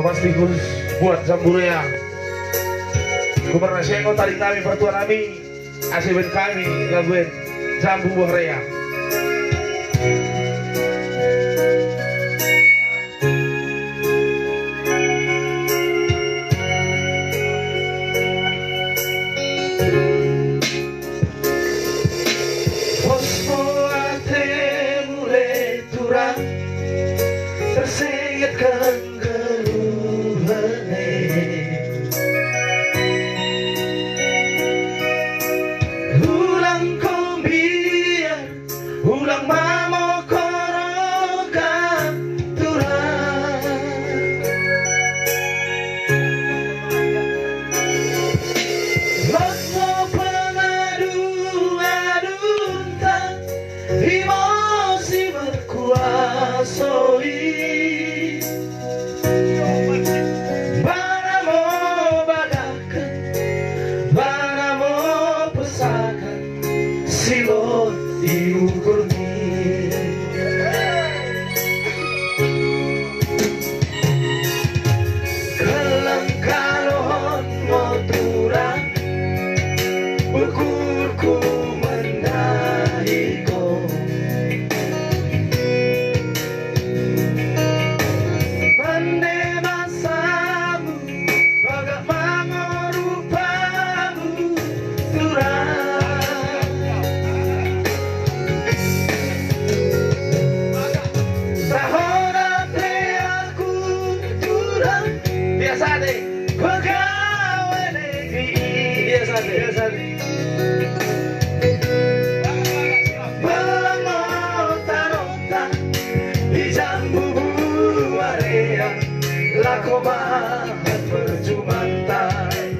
pasti khusus buat Zamburea. Gubernur Sengo tadi kami pertuan kami, asibin kami laguin Zambu Buhrea. Tersengatkan keluhannya, ulang kombian, ulang mamo korokan turang, losmo pengadu-adun tak emosi berkuasoi. Silot diukur ni kelang kalon moturan ukurku mendahiko mande masamu baga mangorupamu turang. Biasa deh, pegawai negeri. Biasa deh. Melontar-lontar di jambu buarea, lako banget berjumantai.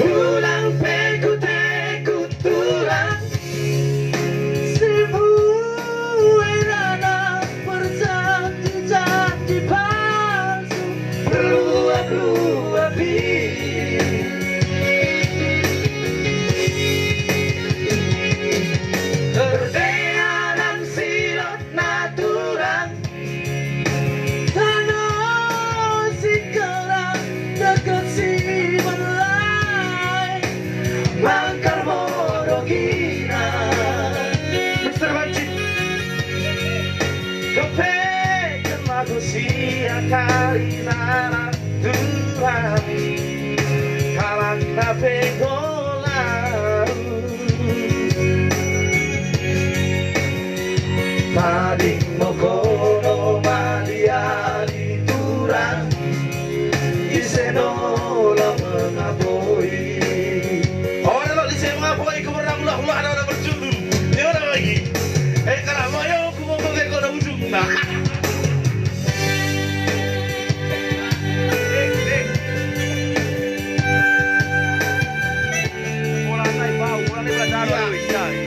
Ulang pekut-tekut tulang. Terdeanan silot naturan tanah si kerang dekat si belai mangkar modogina Mr. Banci kepekan manusia karina Tuhan kalang napegolau mading mokono malia di turang iseno la mengapoi. Oh kalau di saya mengapoi kemudian ulah ada berjudul dia ada lagi kalau mau yo aku mau ke kau ada ujung nah.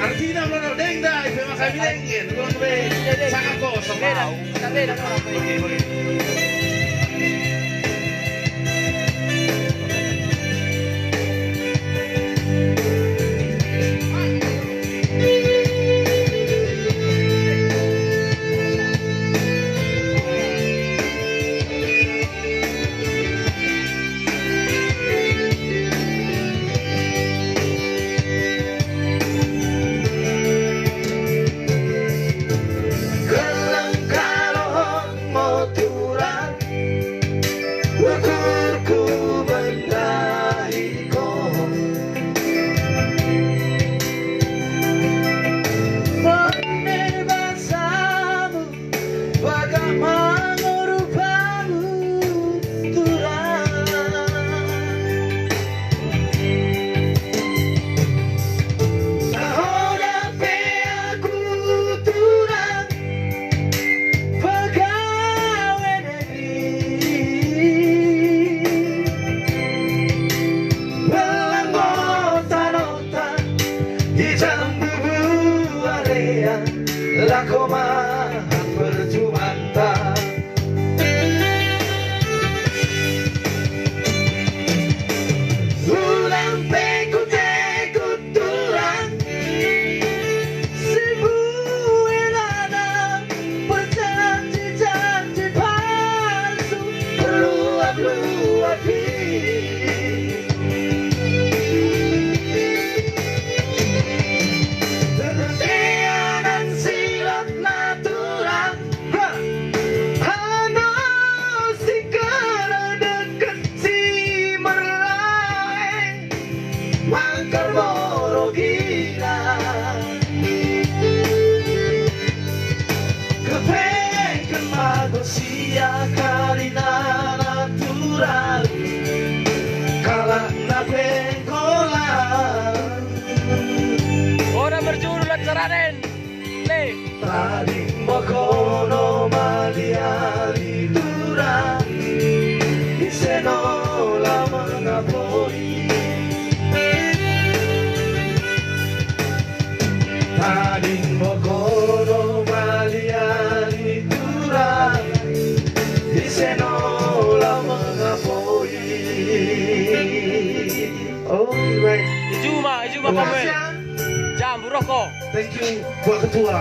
Artinya belum deng dah, memang kami dengin, belum sangat kosong. Lakoman berjumanta ulang pekut-tekut tulang sebuah lana Taring mokono maliali turang Iseno la mengapoi Taring mokono maliali turang Iseno la mengapoi. Oke baik. Ijuma Terima kasih komen. ya. Jam buroko. Thank you buat ketua.